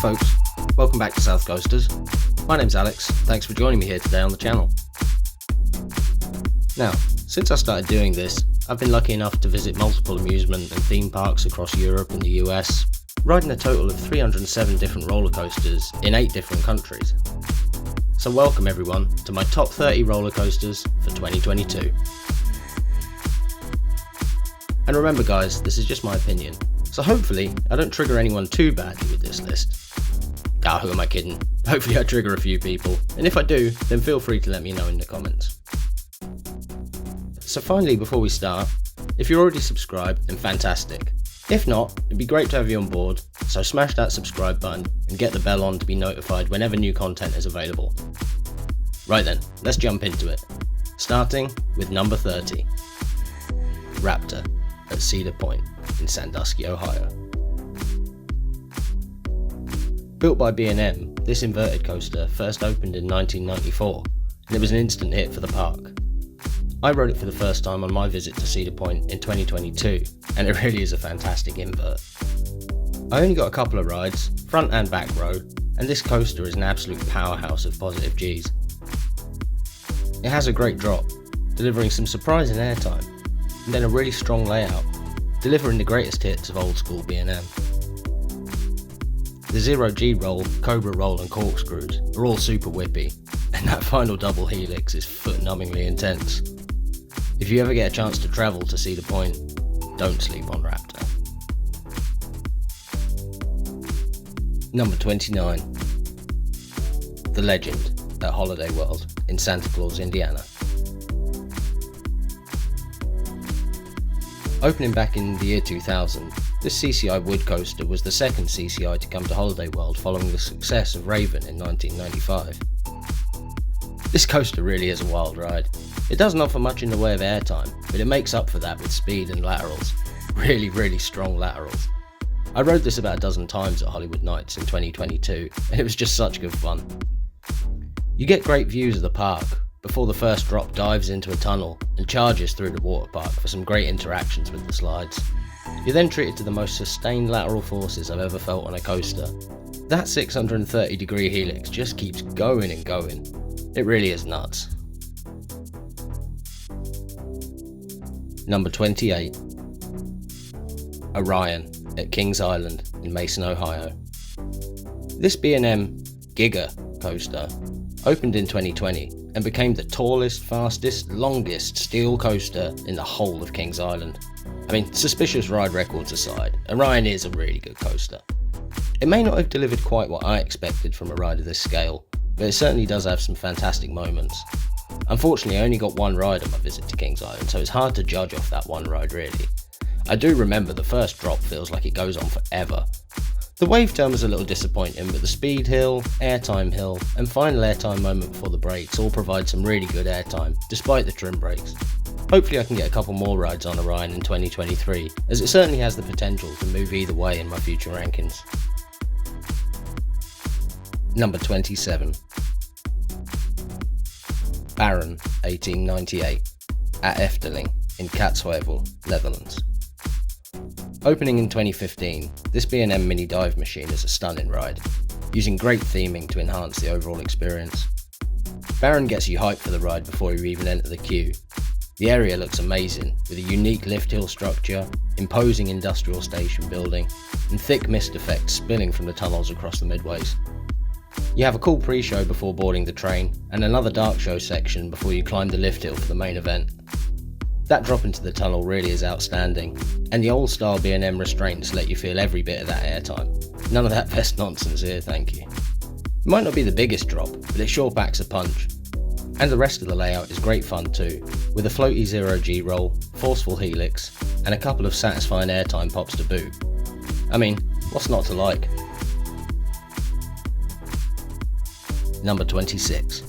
folks, welcome back to South Coasters. My name's Alex, thanks for joining me here today on the channel. Now, since I started doing this, I've been lucky enough to visit multiple amusement and theme parks across Europe and the US, riding a total of 307 different roller coasters in 8 different countries. So welcome everyone to my top 30 roller coasters for 2022. And remember guys, this is just my opinion, so hopefully I don't trigger anyone too badly with this list. Who am I kidding? Hopefully I trigger a few people, and if I do, then feel free to let me know in the comments. So finally, before we start, if you're already subscribed, then fantastic. If not, it'd be great to have you on board, so smash that subscribe button and get the bell on to be notified whenever new content is available. Right then, let's jump into it. Starting with number 30. Raptor at Cedar Point in Sandusky, Ohio. Built by B&M, this inverted coaster first opened in 1994, and it was an instant hit for the park. I rode it for the first time on my visit to Cedar Point in 2022, and it really is a fantastic invert. I only got a couple of rides, front and back row, and this coaster is an absolute powerhouse of positive Gs. It has a great drop, delivering some surprising airtime, and then a really strong layout, delivering the greatest hits of old school B&M. The Zero G roll, Cobra roll and corkscrews are all super whippy, and that final double helix is foot-numbingly intense. If you ever get a chance to travel to Cedar Point, don't sleep on Raptor. Number 29. The Legend at Holiday World in Santa Claus, Indiana. Opening back in the year 2000, this CCI wood coaster was the second CCI to come to Holiday World following the success of Raven in 1995. This coaster really is a wild ride. It doesn't offer much in the way of airtime, but it makes up for that with speed and laterals. Really strong laterals. I rode this about a dozen times at Hollywood Nights in 2022, and it was just such good fun. You get great views of the park before the first drop dives into a tunnel and charges through the water park for some great interactions with the slides. You're then treated to the most sustained lateral forces I've ever felt on a coaster. That 630 degree helix just keeps going and going. It really is nuts. Number 28. Orion at Kings Island in Mason, Ohio. This B&M Giga coaster opened in 2020 and became the tallest, fastest, longest steel coaster in the whole of Kings Island. I mean, suspicious ride records aside, Orion is a really good coaster. It may not have delivered quite what I expected from a ride of this scale, but it certainly does have some fantastic moments. Unfortunately, I only got one ride on my visit to Kings Island, so it's hard to judge off that one ride really. I do remember the first drop feels like it goes on forever. The wave turn was a little disappointing, but the speed hill, airtime hill, and final airtime moment before the brakes all provide some really good airtime, despite the trim brakes. Hopefully I can get a couple more rides on Orion in 2023, as it certainly has the potential to move either way in my future rankings. Number 27. Baron 1898 at Efteling in Kaatsheuvel, Netherlands. Opening in 2015, this B&M mini dive machine is a stunning ride, using great theming to enhance the overall experience. Baron gets you hyped for the ride before you even enter the queue. The area looks amazing, with a unique lift hill structure, imposing industrial station building, and thick mist effects spilling from the tunnels across the midways. You have a cool pre-show before boarding the train, and another dark show section before you climb the lift hill for the main event. That drop into the tunnel really is outstanding, and the old style B&M restraints let you feel every bit of that airtime. None of that vest nonsense here, thank you. It might not be the biggest drop, but it sure packs a punch. And the rest of the layout is great fun too, with a floaty Zero G roll, forceful helix, and a couple of satisfying airtime pops to boot. I mean, what's not to like? Number 26.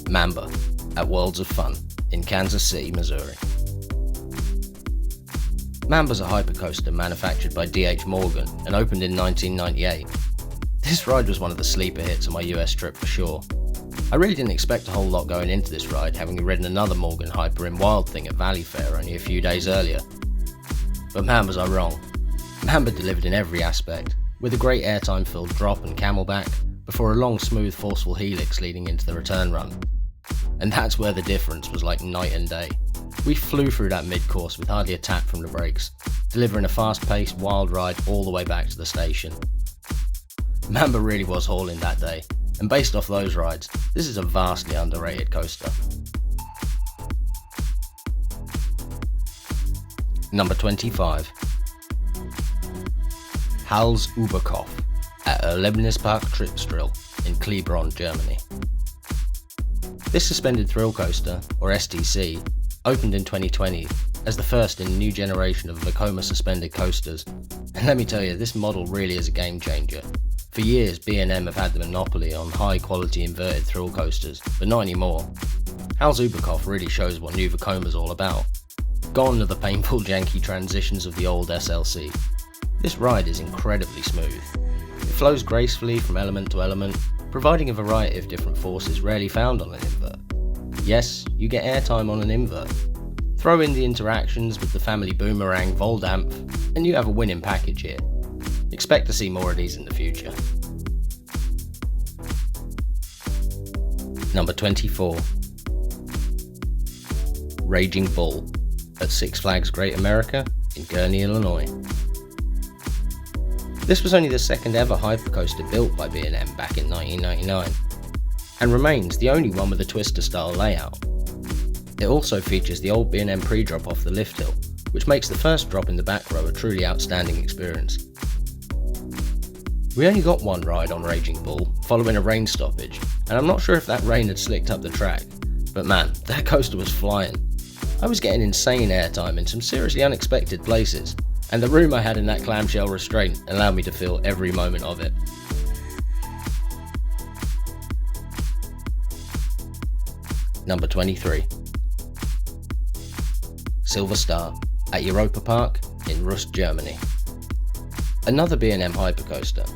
Mamba at Worlds of Fun in Kansas City, Missouri. Mamba's a hypercoaster manufactured by D.H. Morgan and opened in 1998. This ride was one of the sleeper hits on my US trip for sure. I really didn't expect a whole lot going into this ride, having ridden another Morgan Hyper in Wild Thing at Valley Fair only a few days earlier. But man was I wrong. Mamba delivered in every aspect, with a great airtime-filled drop and camelback, before a long, smooth, forceful helix leading into the return run. And that's where the difference was like night and day. We flew through that mid-course with hardly a tap from the brakes, delivering a fast-paced, wild ride all the way back to the station. Mamba really was hauling that day, and based off those rides, this is a vastly underrated coaster. Number 25. Hals Oberkopf at Erlebnispark Tripsdrill in Kleebronn, Germany. This suspended thrill coaster, or STC, opened in 2020 as the first in a new generation of Vekoma suspended coasters, and let me tell you, this model really is a game changer. For years, B&M have had the monopoly on high quality inverted thrill coasters, but not anymore. Hals Oberkopf really shows what new Vekoma's all about. Gone are the painful janky transitions of the old SLC. This ride is incredibly smooth. It flows gracefully from element to element, providing a variety of different forces rarely found on an invert. Yes, you get airtime on an invert. Throw in the interactions with the family boomerang Voldamp, and you have a winning package here. Expect to see more of these in the future. Number 24. Raging Bull at Six Flags Great America in Gurnee, Illinois. This was only the second ever hypercoaster built by B&M back in 1999, and remains the only one with a twister style layout. It also features the old B&M pre-drop off the lift hill, which makes the first drop in the back row a truly outstanding experience. We only got one ride on Raging Bull following a rain stoppage, and I'm not sure if that rain had slicked up the track, but man, that coaster was flying. I was getting insane airtime in some seriously unexpected places, and the room I had in that clamshell restraint allowed me to feel every moment of it. Number 23. Silver Star at Europa Park in Rust, Germany. Another B&M hypercoaster.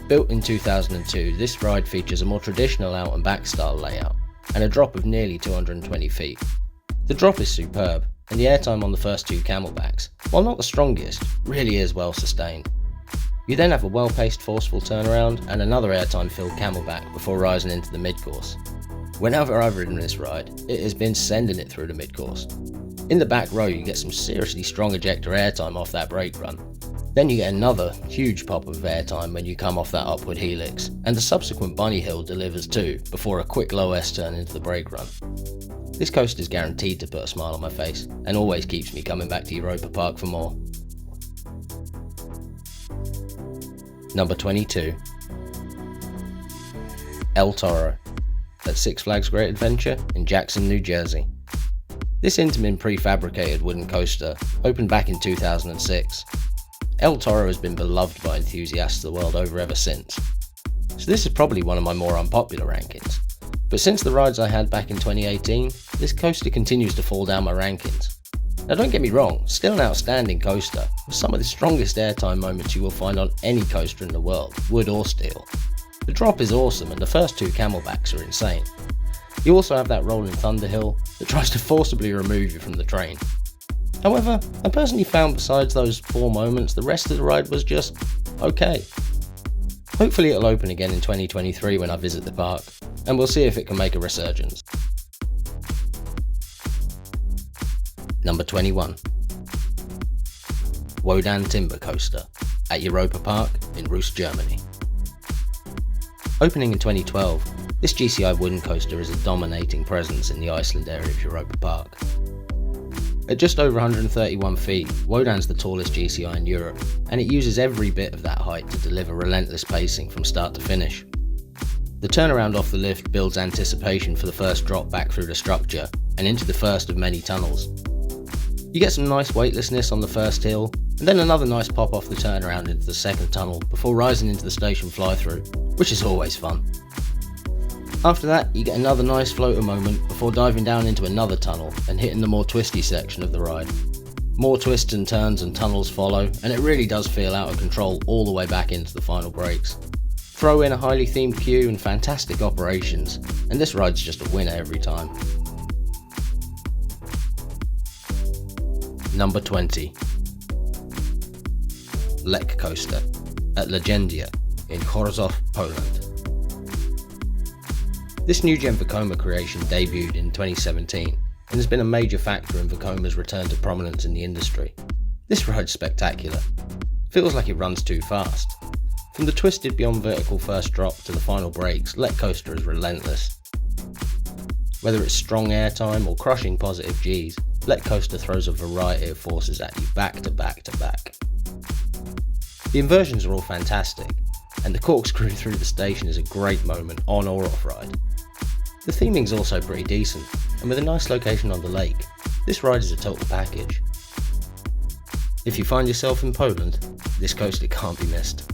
Built in 2002, this ride features a more traditional out and back style layout, and a drop of nearly 220 feet. The drop is superb, and the airtime on the first two camelbacks, while not the strongest, really is well sustained. You then have a well-paced forceful turnaround and another airtime-filled camelback before rising into the mid-course. Whenever I've ridden this ride, it has been sending it through the mid-course. In the back row you get some seriously strong ejector airtime off that brake run. Then you get another huge pop of airtime when you come off that upward helix, and the subsequent bunny hill delivers too, before a quick low S turn into the brake run. This coaster is guaranteed to put a smile on my face, and always keeps me coming back to Europa Park for more. Number 22. El Toro at Six Flags Great Adventure in Jackson, New Jersey. This Intamin prefabricated wooden coaster opened back in 2006. El Toro has been beloved by enthusiasts the world over ever since, so this is probably one of my more unpopular rankings. But since the rides I had back in 2018, this coaster continues to fall down my rankings. Now don't get me wrong, still an outstanding coaster, with some of the strongest airtime moments you will find on any coaster in the world, wood or steel. The drop is awesome and the first two camelbacks are insane. You also have that rolling thunder hill that tries to forcibly remove you from the train. However, I personally found besides those 4 moments, the rest of the ride was just okay. Hopefully it'll open again in 2023 when I visit the park, and we'll see if it can make a resurgence. Number 21. Wodan Timber Coaster at Europa Park in Rust, Germany. Opening in 2012, this GCI wooden coaster is a dominating presence in the Iceland area of Europa Park. At just over 131 feet, Wodan's the tallest GCI in Europe, and it uses every bit of that height to deliver relentless pacing from start to finish. The turnaround off the lift builds anticipation for the first drop back through the structure and into the first of many tunnels. You get some nice weightlessness on the first hill, and then another nice pop off the turnaround into the second tunnel before rising into the station fly-through, which is always fun. After that, you get another nice floater moment before diving down into another tunnel and hitting the more twisty section of the ride. More twists and turns and tunnels follow, and it really does feel out of control all the way back into the final breaks. Throw in a highly themed queue and fantastic operations, and this ride's just a winner every time. Number 20. Lek coaster at Legendia in Chorzów, Poland. This new gen Vekoma creation debuted in 2017 and has been a major factor in Vekoma's return to prominence in the industry. This ride's spectacular. Feels like it runs too fast. From the twisted beyond vertical first drop to the final brakes, Lek coaster is relentless. Whether it's strong airtime or crushing positive Gs, Lek coaster throws a variety of forces at you back to back to back. The inversions are all fantastic, and the corkscrew through the station is a great moment on or off ride. The theming's also pretty decent, and with a nice location on the lake, this ride is a total package. If you find yourself in Poland, this coaster can't be missed.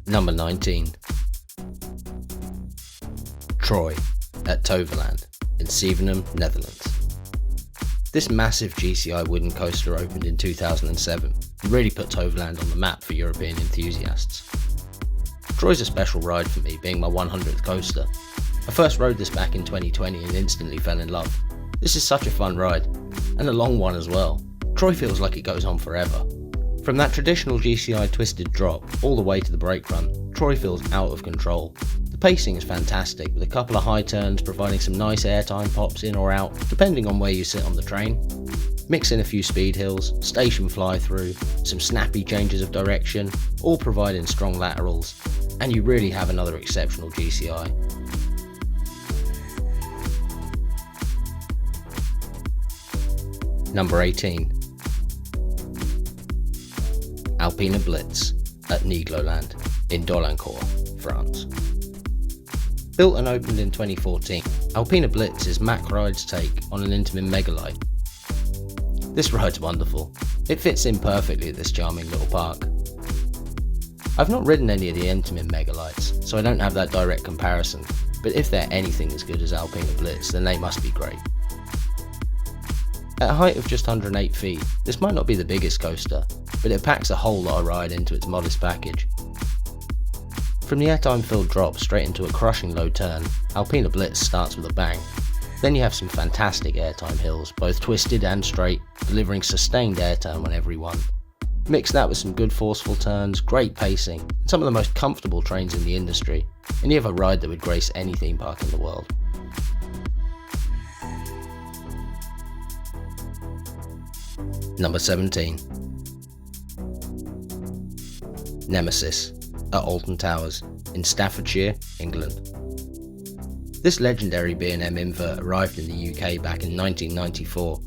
Number 19. Troy at Toverland in Zevenum, Netherlands. This massive GCI wooden coaster opened in 2007 and really put Toverland on the map for European enthusiasts. Troy's a special ride for me, being my 100th coaster. I first rode this back in 2020 and instantly fell in love. This is such a fun ride, and a long one as well. Troy feels like it goes on forever. From that traditional GCI twisted drop all the way to the brake run, Troy feels out of control. The pacing is fantastic, with a couple of high turns providing some nice airtime pops in or out, depending on where you sit on the train. Mix in a few speed hills, station fly through, some snappy changes of direction, all providing strong laterals, and you really have another exceptional GCI. Number 18. Alpina Blitz at Nigloland in Dolencourt, France. Built and opened in 2014, Alpina Blitz is Mack Ride's take on an Intamin Megalight. This ride's wonderful. It fits in perfectly at this charming little park. I've not ridden any of the Intamin Megalights, so I don't have that direct comparison, but if they're anything as good as Alpina Blitz, then they must be great. At a height of just 108 feet, this might not be the biggest coaster, but it packs a whole lot of ride into its modest package. From the airtime filled drop straight into a crushing low turn, Alpina Blitz starts with a bang. Then you have some fantastic airtime hills, both twisted and straight, delivering sustained airtime on every one. Mix that with some good forceful turns, great pacing, and some of the most comfortable trains in the industry, and you have a ride that would grace any theme park in the world. Number 17. Nemesis at Alton Towers in Staffordshire, England. This legendary B&M invert arrived in the UK back in 1994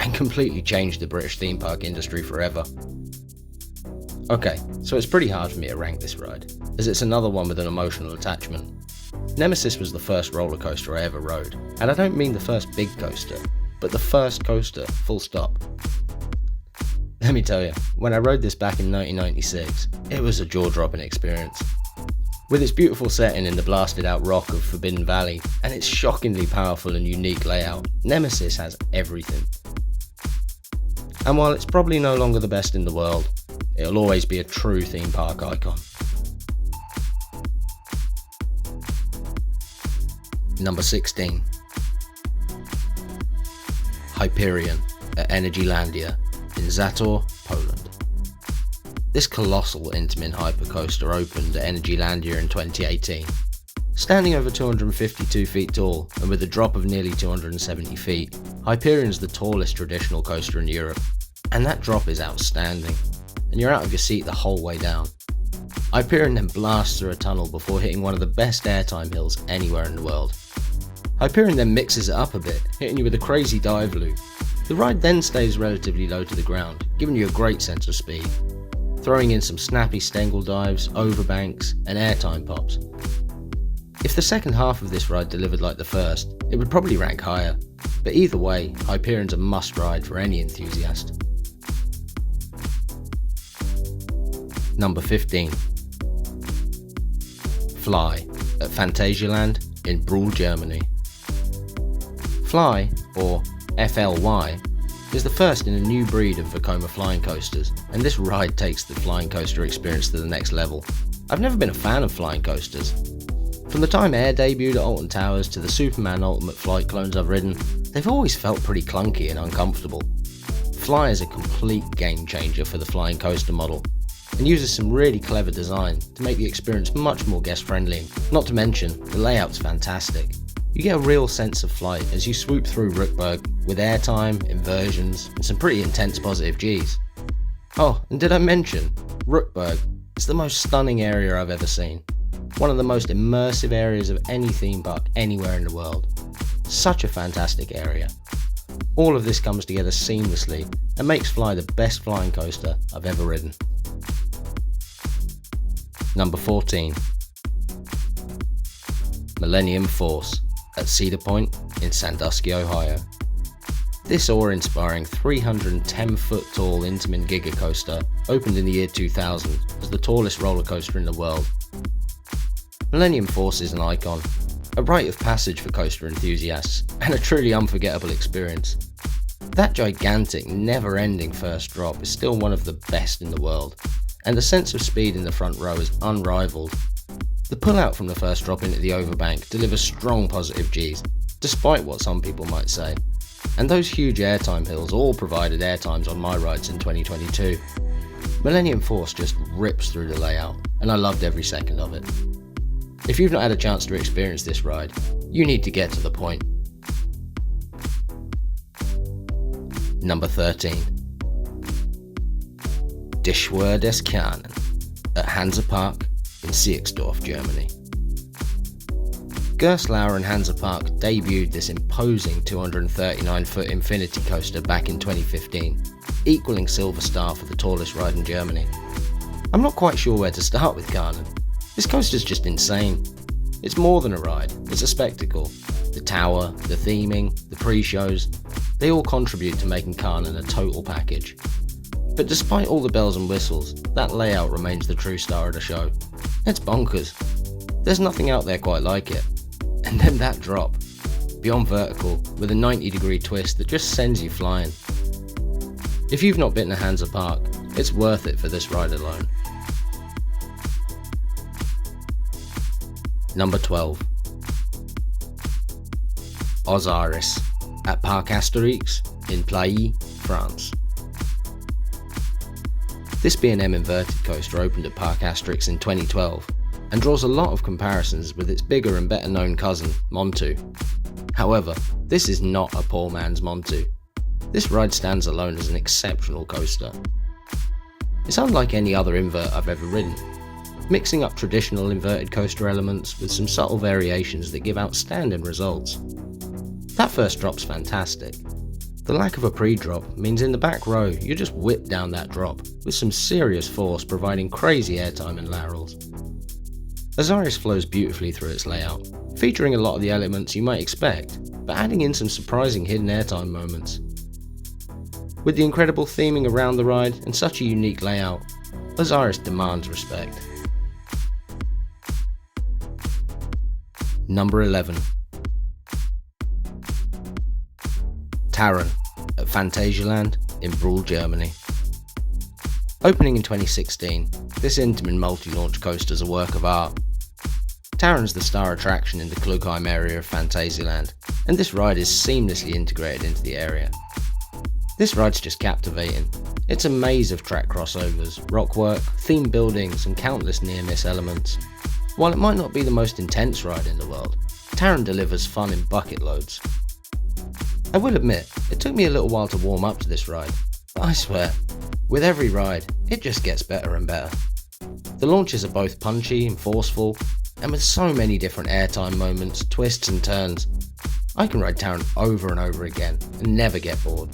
and completely changed the British theme park industry forever. Okay, so it's pretty hard for me to rank this ride, as it's another one with an emotional attachment. Nemesis was the first roller coaster I ever rode, and I don't mean the first big coaster, but the first coaster, full stop. Let me tell you, when I rode this back in 1996, it was a jaw-dropping experience. With its beautiful setting in the blasted out rock of Forbidden Valley, and its shockingly powerful and unique layout, Nemesis has everything. And while it's probably no longer the best in the world, it'll always be a true theme park icon. Number 16. Hyperion at Energylandia in Zator, Poland. This colossal Intamin hypercoaster opened at Energylandia in 2018. Standing over 252 feet tall and with a drop of nearly 270 feet, Hyperion's the tallest traditional coaster in Europe, and that drop is outstanding, and you're out of your seat the whole way down. Hyperion then blasts through a tunnel before hitting one of the best airtime hills anywhere in the world. Hyperion then mixes it up a bit, hitting you with a crazy dive loop. The ride then stays relatively low to the ground, giving you a great sense of speed, throwing in some snappy Stengel dives, overbanks, and airtime pops. If the second half of this ride delivered like the first, it would probably rank higher, but either way, Hyperion's a must ride for any enthusiast. Number 15. Fly at Phantasialand in Brühl, Germany. Fly, or FLY, is the first in a new breed of Vekoma flying coasters, and this ride takes the flying coaster experience to the next level. I've never been a fan of flying coasters. From the time Air debuted at Alton Towers to the Superman Ultimate Flight clones I've ridden, they've always felt pretty clunky and uncomfortable. Fly is a complete game changer for the flying coaster model, and uses some really clever design to make the experience much more guest friendly. Not to mention, the layout's fantastic. You get a real sense of flight as you swoop through Rookburg with airtime, inversions, and some pretty intense positive Gs. Oh, and did I mention, Rookburg is the most stunning area I've ever seen. One of the most immersive areas of any theme park anywhere in the world. Such a fantastic area. All of this comes together seamlessly and makes Fly the best flying coaster I've ever ridden. Number 14. Millennium Force at Cedar Point in Sandusky, Ohio. This awe-inspiring 310-foot tall Intamin Giga coaster opened in the year 2000 as the tallest roller coaster in the world. Millennium Force is an icon, a rite of passage for coaster enthusiasts, and a truly unforgettable experience. That gigantic, never-ending first drop is still one of the best in the world, and the sense of speed in the front row is unrivaled. The pull-out from the first drop into the overbank delivers strong positive Gs, despite what some people might say. And those huge airtime hills all provided airtimes on my rides in 2022. Millennium Force just rips through the layout, and I loved every second of it. If you've not had a chance to experience this ride, you need to get to the point. Number 13. Geschwür des Kahnen at Hansapark in Sierksdorf, Germany. Gerstlauer and Hansapark debuted this imposing 239-foot infinity coaster back in 2015, equaling Silver Star for the tallest ride in Germany. I'm not quite sure where to start with Kahnen. This coaster's just insane. It's more than a ride, it's a spectacle. The tower, the theming, the pre-shows, they all contribute to making Kahnen a total package. But despite all the bells and whistles, that layout remains the true star of the show. It's bonkers. There's nothing out there quite like it. And then that drop, beyond vertical, with a 90-degree twist that just sends you flying. If you've not been to Hansapark, it's worth it for this ride alone. Number 12. Osiris at Parc Astérix in Plailly, France. This B&M inverted coaster opened at Parc Astérix in 2012 and draws a lot of comparisons with its bigger and better known cousin, Montu. However, this is not a poor man's Montu. This ride stands alone as an exceptional coaster. It's unlike any other invert I've ever ridden, mixing up traditional inverted coaster elements with some subtle variations that give outstanding results. That first drop's fantastic. The lack of a pre-drop means in the back row you just whip down that drop with some serious force, providing crazy airtime and laterals. Osiris flows beautifully through its layout, featuring a lot of the elements you might expect, but adding in some surprising hidden airtime moments. With the incredible theming around the ride and such a unique layout, Osiris demands respect. Number 11. Taron at Phantasialand in Brühl, Germany. Opening in 2016, this Intamin multi-launch coaster is a work of art. Taron's the star attraction in the Klugheim area of Phantasialand, and this ride is seamlessly integrated into the area. This ride's just captivating. It's a maze of track crossovers, rockwork, themed buildings, and countless near-miss elements. While it might not be the most intense ride in the world, Taron delivers fun in bucket loads. I will admit, it took me a little while to warm up to this ride, but I swear, with every ride, it just gets better and better. The launches are both punchy and forceful, and with so many different airtime moments, twists and turns, I can ride Taron over and over again and never get bored.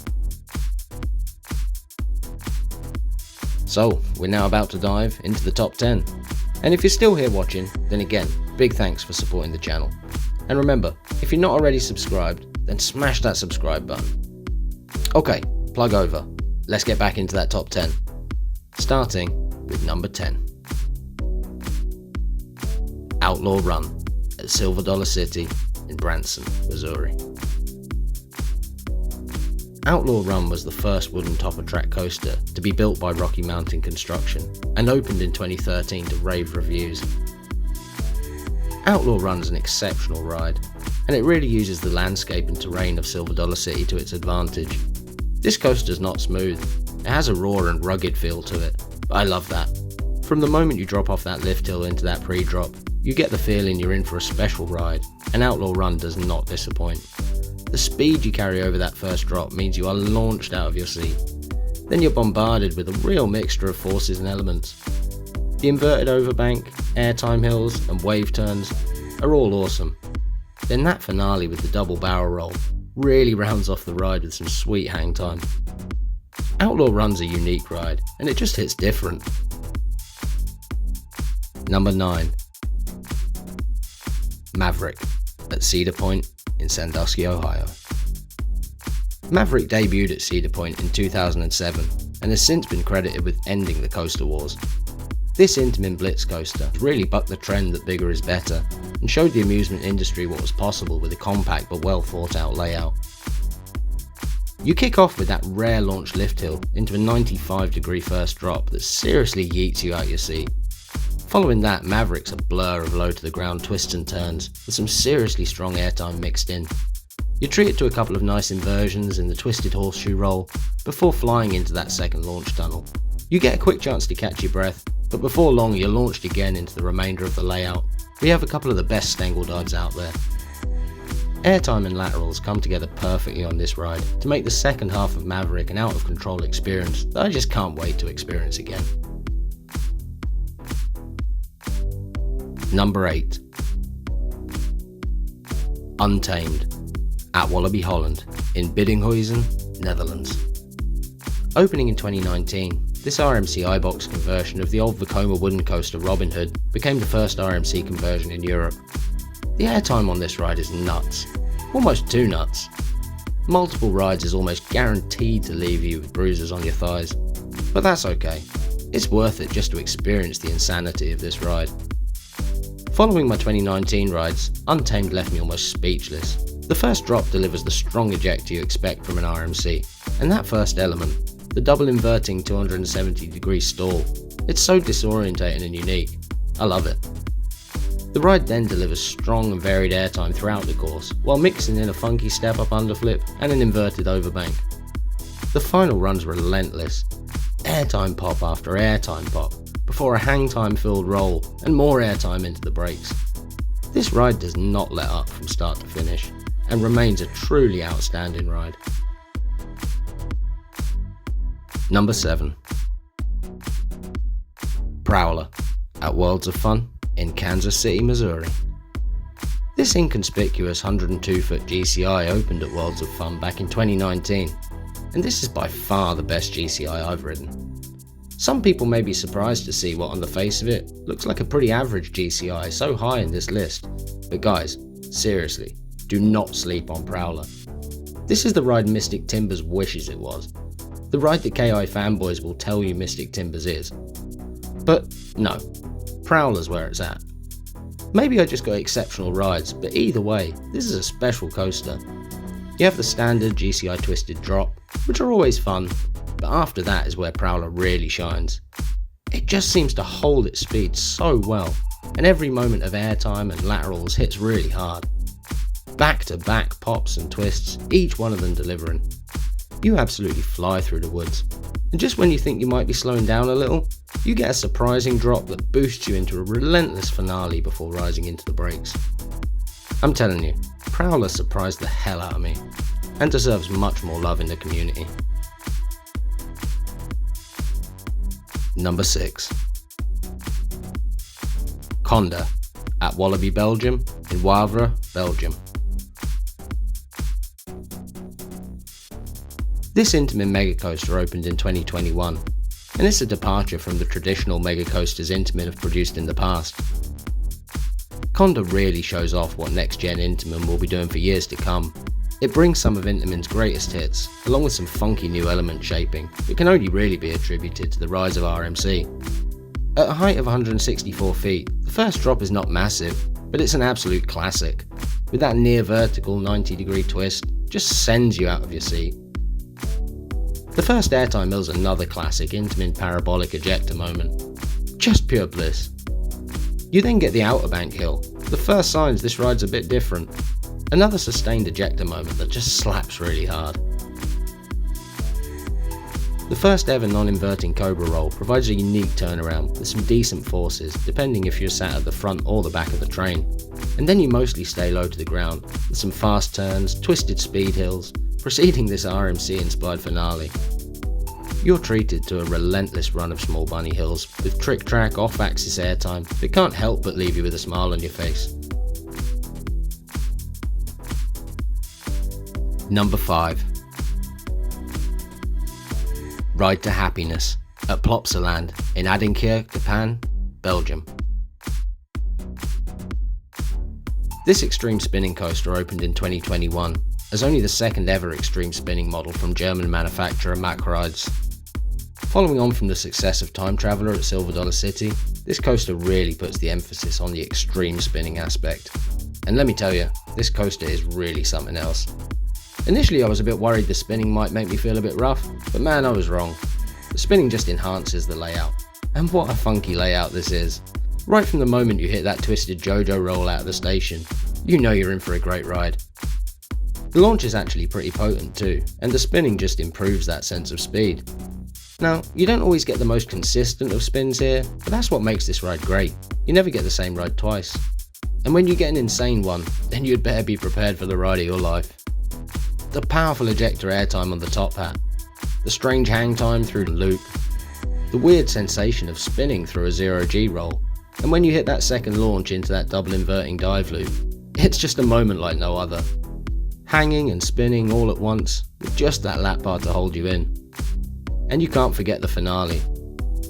So, we're now about to dive into the top 10. And if you're still here watching, then again, big thanks for supporting the channel. And remember, if you're not already subscribed, then smash that subscribe button. Okay, plug over. Let's get back into that top 10. Starting with number 10. Outlaw Run at Silver Dollar City in Branson, Missouri. Outlaw Run was the first wooden topper track coaster to be built by Rocky Mountain Construction and opened in 2013 to rave reviews. Outlaw Run is an exceptional ride, and it really uses the landscape and terrain of Silver Dollar City to its advantage. This coaster's not smooth. It has a raw and rugged feel to it, but I love that. From the moment you drop off that lift hill into that pre-drop, you get the feeling you're in for a special ride, and Outlaw Run does not disappoint. The speed you carry over that first drop means you are launched out of your seat. Then you're bombarded with a real mixture of forces and elements. The inverted overbank, airtime hills, and wave turns are all awesome. Then that finale with the double barrel roll really rounds off the ride with some sweet hang time. Outlaw Run's a unique ride, and it just hits different. Number 9. Maverick at Cedar Point in Sandusky, Ohio. Maverick debuted at Cedar Point in 2007 and has since been credited with ending the coaster wars. This Intamin Blitz coaster really bucked the trend that bigger is better and showed the amusement industry what was possible with a compact but well thought out layout. You kick off with that rare launch lift hill into a 95-degree first drop that seriously yeets you out your seat. Following that, Maverick's a blur of low to the ground twists and turns with some seriously strong airtime mixed in. You're treated to a couple of nice inversions in the twisted horseshoe roll before flying into that second launch tunnel. You get a quick chance to catch your breath, but before long you're launched again into the remainder of the layout. We have a couple of the best Stengel dives out there. Airtime and laterals come together perfectly on this ride to make the second half of Maverick an out of control experience that I just can't wait to experience again. Number 8. Untamed at Walibi Holland in Biddinghuizen, Netherlands. Opening in 2019, this RMC iBox conversion of the old Vekoma wooden coaster Robin Hood became the first RMC conversion in Europe. The airtime on this ride is nuts, almost too nuts. Multiple rides is almost guaranteed to leave you with bruises on your thighs, but that's okay. It's worth it just to experience the insanity of this ride. Following my 2019 rides, Untamed left me almost speechless. The first drop delivers the strong ejector you expect from an RMC, and that first element, the double inverting 270-degree stall, it's so disorientating and unique. I love it. The ride then delivers strong and varied airtime throughout the course, while mixing in a funky step-up underflip and an inverted overbank. The final run's relentless. Airtime pop after airtime pop, before a hang time filled roll and more airtime into the brakes. This ride does not let up from start to finish and remains a truly outstanding ride. Number 7. Prowler at Worlds of Fun in Kansas City, Missouri. This inconspicuous 102-foot GCI opened at Worlds of Fun back in 2019, and this is by far the best GCI I've ridden. Some people may be surprised to see what on the face of it looks like a pretty average GCI so high in this list, but guys, seriously, do not sleep on Prowler. This is the ride Mystic Timbers wishes it was, the ride that KI fanboys will tell you Mystic Timbers is. But no, Prowler's where it's at. Maybe I just got exceptional rides, but either way, this is a special coaster. You have the standard GCI twisted drop, which are always fun, but after that is where Prowler really shines. It just seems to hold its speed so well, and every moment of airtime and laterals hits really hard. Back to back pops and twists, each one of them delivering. You absolutely fly through the woods, and just when you think you might be slowing down a little, you get a surprising drop that boosts you into a relentless finale before rising into the brakes. I'm telling you, Prowler surprised the hell out of me, and deserves much more love in the community. Number 6. Conda at Walibi Belgium in Wavre, Belgium. This Intamin Mega Coaster opened in 2021, and it's a departure from the traditional Mega Coasters Intamin have produced in the past. Conda really shows off what next-gen Intamin will be doing for years to come. It brings some of Intamin's greatest hits, along with some funky new element shaping that can only really be attributed to the rise of RMC. At a height of 164 feet, the first drop is not massive, but it's an absolute classic. With that near vertical 90-degree twist, just sends you out of your seat. The first airtime mill's another classic Intamin parabolic ejector moment. Just pure bliss. You then get the outer bank hill, the first signs this ride's a bit different. Another sustained ejector moment that just slaps really hard. The first ever non-inverting Cobra roll provides a unique turnaround with some decent forces depending if you're sat at the front or the back of the train. And then you mostly stay low to the ground with some fast turns, twisted speed hills, preceding this RMC inspired finale. You're treated to a relentless run of small bunny hills with trick track off-axis airtime that can't help but leave you with a smile on your face. Number 5. Ride to Happiness at Plopsaland in Adinkerke, Japan, Belgium. This extreme spinning coaster opened in 2021 as only the second ever extreme spinning model from German manufacturer Mack Rides. Following on from the success of Time Traveler at Silver Dollar City, this coaster really puts the emphasis on the extreme spinning aspect. And let me tell you, this coaster is really something else. Initially I was a bit worried the spinning might make me feel a bit rough, but man, I was wrong. The spinning just enhances the layout. And what a funky layout this is. Right from the moment you hit that twisted JoJo roll out of the station, you know you're in for a great ride. The launch is actually pretty potent too, and the spinning just improves that sense of speed. Now, you don't always get the most consistent of spins here, but that's what makes this ride great. You never get the same ride twice. And when you get an insane one, then you'd better be prepared for the ride of your life. The powerful ejector airtime on the top hat, the strange hang time through the loop, the weird sensation of spinning through a 0G roll, and when you hit that second launch into that double inverting dive loop, it's just a moment like no other. Hanging and spinning all at once, with just that lap bar to hold you in. And you can't forget the finale,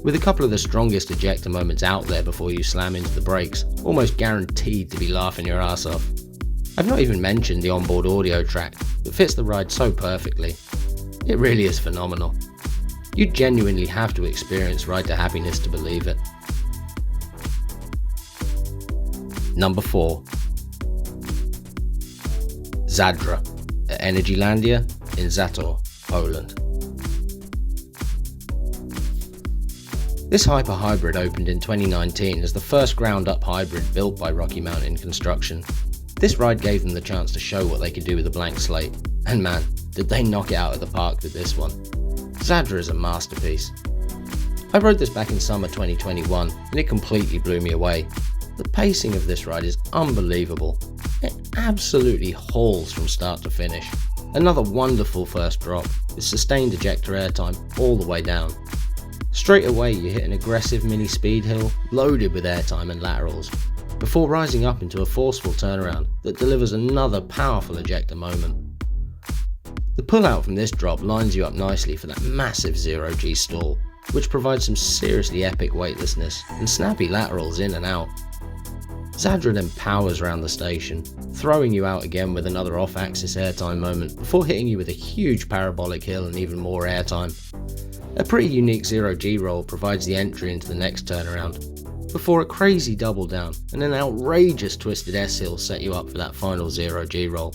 with a couple of the strongest ejector moments out there before you slam into the brakes, almost guaranteed to be laughing your ass off. I've not even mentioned the onboard audio track that fits the ride so perfectly. It really is phenomenal. You genuinely have to experience Ride to Happiness to believe it. Number 4. Zadra at Energylandia in Zator, Poland. This Hyper Hybrid opened in 2019 as the first ground-up hybrid built by Rocky Mountain Construction. This ride gave them the chance to show what they could do with a blank slate, and man, did they knock it out of the park with this one. Zadra is a masterpiece. I rode this back in summer 2021 and it completely blew me away. The pacing of this ride is unbelievable. It absolutely hauls from start to finish. Another wonderful first drop with sustained ejector airtime all the way down. Straight away you hit an aggressive mini speed hill loaded with airtime and laterals, before rising up into a forceful turnaround that delivers another powerful ejector moment. The pullout from this drop lines you up nicely for that massive 0G stall, which provides some seriously epic weightlessness and snappy laterals in and out. Zadra then powers around the station, throwing you out again with another off-axis airtime moment before hitting you with a huge parabolic hill and even more airtime. A pretty unique 0G roll provides the entry into the next turnaround, before a crazy double down and an outrageous twisted S-hill set you up for that final 0G roll.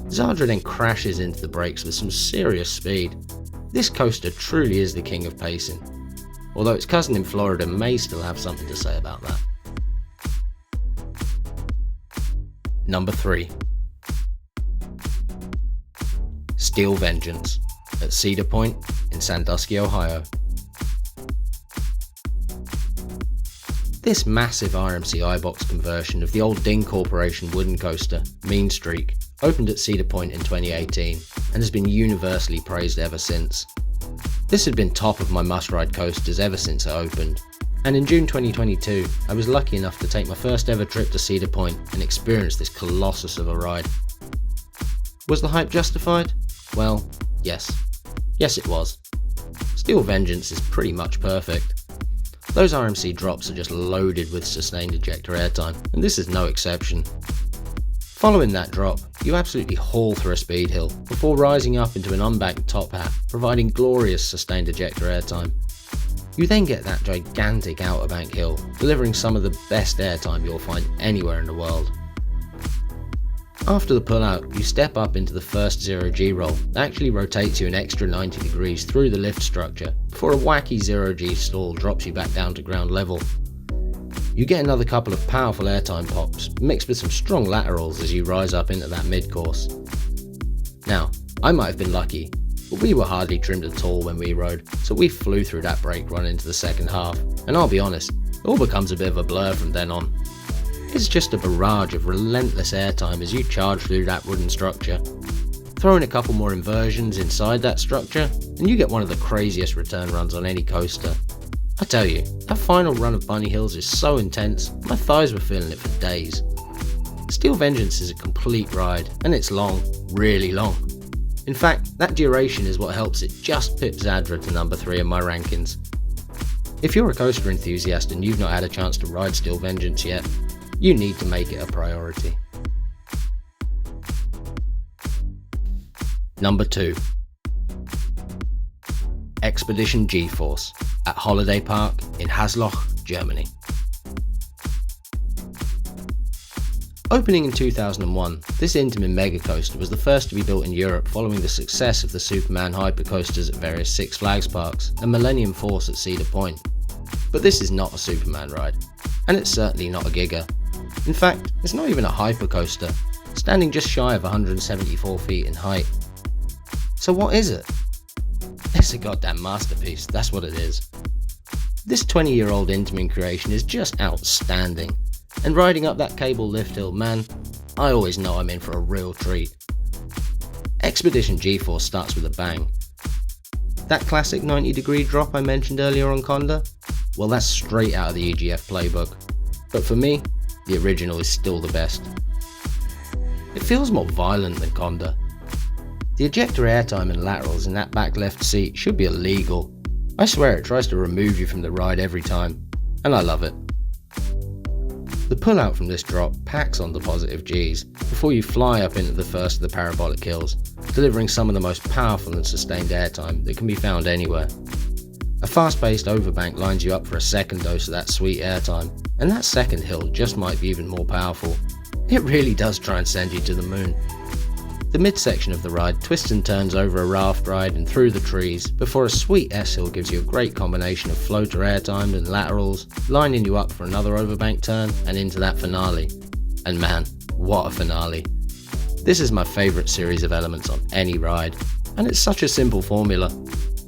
Zadra then crashes into the brakes with some serious speed. This coaster truly is the king of pacing, although its cousin in Florida may still have something to say about that. Number 3. Steel Vengeance at Cedar Point in Sandusky, Ohio. This massive RMC iBox conversion of the old Ding Corporation wooden coaster, Mean Streak, opened at Cedar Point in 2018 and has been universally praised ever since. This had been top of my must-ride coasters ever since it opened, and in June 2022 I was lucky enough to take my first ever trip to Cedar Point and experience this colossus of a ride. Was the hype justified? Well, yes. Yes it was. Steel Vengeance is pretty much perfect. Those RMC drops are just loaded with sustained ejector airtime, and this is no exception. Following that drop, you absolutely haul through a speed hill, before rising up into an unbanked top hat, providing glorious sustained ejector airtime. You then get that gigantic outer bank hill, delivering some of the best airtime you'll find anywhere in the world. After the pullout, you step up into the first 0G roll that actually rotates you an extra 90 degrees through the lift structure, before a wacky 0G stall drops you back down to ground level. You get another couple of powerful airtime pops, mixed with some strong laterals as you rise up into that mid-course. Now, I might have been lucky, but we were hardly trimmed at all when we rode, so we flew through that brake run into the second half, and I'll be honest, it all becomes a bit of a blur from then on. It's just a barrage of relentless airtime as you charge through that wooden structure. Throw in a couple more inversions inside that structure, and you get one of the craziest return runs on any coaster. I tell you, that final run of Bunny Hills is so intense, my thighs were feeling it for days. Steel Vengeance is a complete ride, and it's long, really long. In fact, that duration is what helps it just pip Zadra to number 3 in my rankings. If you're a coaster enthusiast and you've not had a chance to ride Steel Vengeance yet, you need to make it a priority. Number 2. Expedition GeForce at Holiday Park in Hasloch, Germany. Opening in 2001, this Intamin mega coaster was the first to be built in Europe following the success of the Superman hypercoasters at various Six Flags parks and Millennium Force at Cedar Point. But this is not a Superman ride, and it's certainly not a Giga. In fact, it's not even a hypercoaster, standing just shy of 174 feet in height. So what is it? It's a goddamn masterpiece, that's what it is. This 20-year-old Intamin creation is just outstanding, and riding up that cable lift hill, man, I always know I'm in for a real treat. Expedition GeForce starts with a bang. That classic 90-degree drop I mentioned earlier on Conda? Well, that's straight out of the EGF playbook. But for me, the original is still the best. It feels more violent than Conda. The ejector airtime and laterals in that back left seat should be illegal. I swear it tries to remove you from the ride every time, and I love it. The pullout from this drop packs on the positive Gs before you fly up into the first of the parabolic hills, delivering some of the most powerful and sustained airtime that can be found anywhere. A fast-paced overbank lines you up for a second dose of that sweet airtime, and that second hill just might be even more powerful. It really does try and send you to the moon. The midsection of the ride twists and turns over a raft ride and through the trees, before a sweet S-hill gives you a great combination of floater airtime and laterals, lining you up for another overbank turn and into that finale. And man, what a finale. This is my favourite series of elements on any ride, and it's such a simple formula.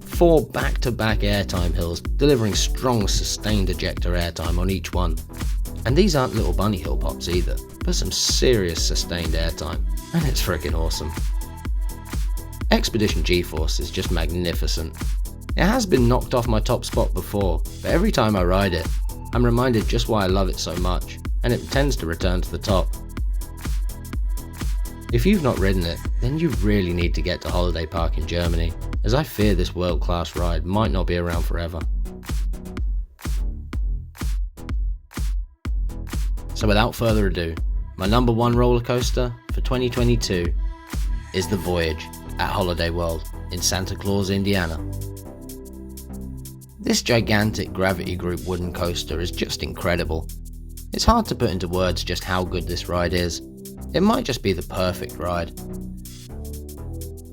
4 back-to-back airtime hills, delivering strong sustained ejector airtime on each one. And these aren't little bunny hill pops either, but some serious sustained airtime, and it's freaking awesome. Expedition GeForce is just magnificent. It has been knocked off my top spot before, but every time I ride it, I'm reminded just why I love it so much, and it tends to return to the top. If you've not ridden it, then you really need to get to Holiday Park in Germany, as I fear this world-class ride might not be around forever. So without further ado, my number 1 roller coaster for 2022 is The Voyage at Holiday World in Santa Claus, Indiana. This gigantic Gravity Group wooden coaster is just incredible. It's hard to put into words just how good this ride is. It might just be the perfect ride.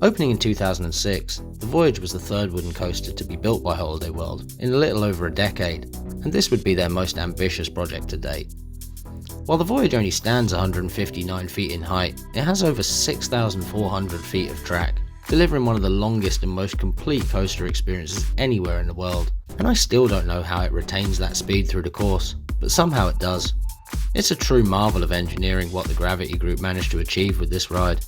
Opening in 2006, The Voyage was the 3rd wooden coaster to be built by Holiday World in a little over a decade, and this would be their most ambitious project to date. While The Voyage only stands 159 feet in height, it has over 6,400 feet of track, delivering one of the longest and most complete coaster experiences anywhere in the world. And I still don't know how it retains that speed through the course, but somehow it does. It's a true marvel of engineering what the Gravity Group managed to achieve with this ride.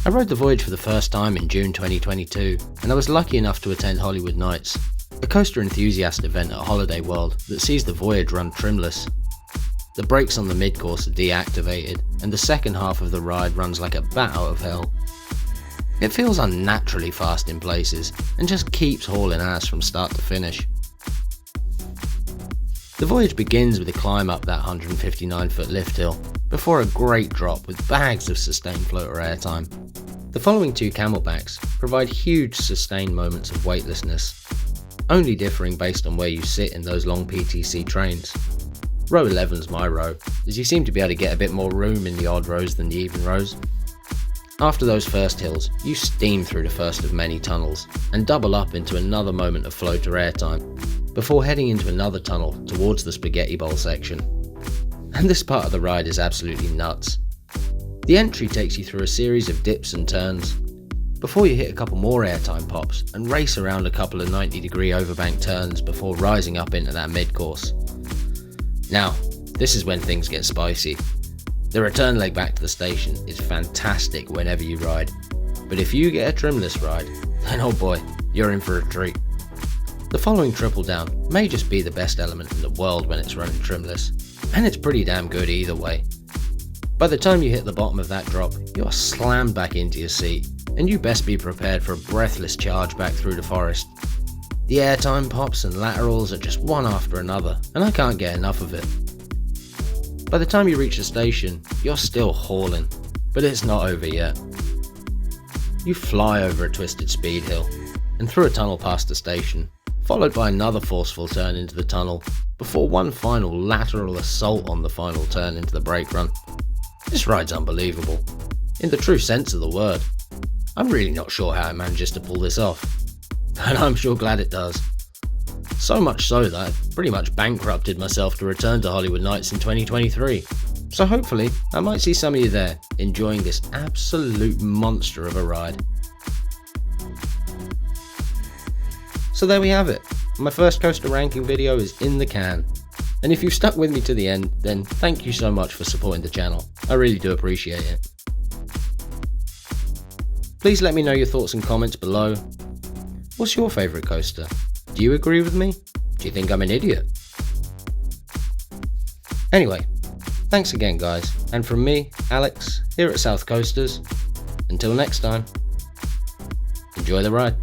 I rode The Voyage for the first time in June 2022, and I was lucky enough to attend Hollywood Nights, a coaster enthusiast event at Holiday World that sees The Voyage run trimless. The brakes on the mid-course are deactivated, and the second half of the ride runs like a bat out of hell. It feels unnaturally fast in places, and just keeps hauling ass from start to finish. The Voyage begins with a climb up that 159-foot lift hill, before a great drop with bags of sustained floater airtime. The following 2 camelbacks provide huge sustained moments of weightlessness, only differing based on where you sit in those long PTC trains. Row 11's my row, as you seem to be able to get a bit more room in the odd rows than the even rows. After those first hills, you steam through the first of many tunnels, and double up into another moment of floater airtime, before heading into another tunnel towards the spaghetti bowl section. And this part of the ride is absolutely nuts. The entry takes you through a series of dips and turns, before you hit a couple more airtime pops and race around a couple of 90-degree overbank turns before rising up into that mid-course. Now, this is when things get spicy. The return leg back to the station is fantastic whenever you ride, but if you get a trimless ride, then oh boy, you're in for a treat. The following triple down may just be the best element in the world when it's running trimless, and it's pretty damn good either way. By the time you hit the bottom of that drop, you're slammed back into your seat, and you best be prepared for a breathless charge back through the forest. The airtime pops and laterals are just one after another, and I can't get enough of it. By the time you reach the station, you're still hauling, but it's not over yet. You fly over a twisted speed hill, and through a tunnel past the station, followed by another forceful turn into the tunnel, before one final lateral assault on the final turn into the brake run. This ride's unbelievable, in the true sense of the word. I'm really not sure how it manages to pull this off, and I'm sure glad it does. So much so that I've pretty much bankrupted myself to return to Hollywood Nights in 2023. So hopefully I might see some of you there, enjoying this absolute monster of a ride. So there we have it. My first coaster ranking video is in the can. And if you've stuck with me to the end, then thank you so much for supporting the channel. I really do appreciate it. Please let me know your thoughts and comments below. What's your favourite coaster? Do you agree with me? Do you think I'm an idiot? Anyway, thanks again guys, and from me, Alex, here at South Coasters, until next time, enjoy the ride.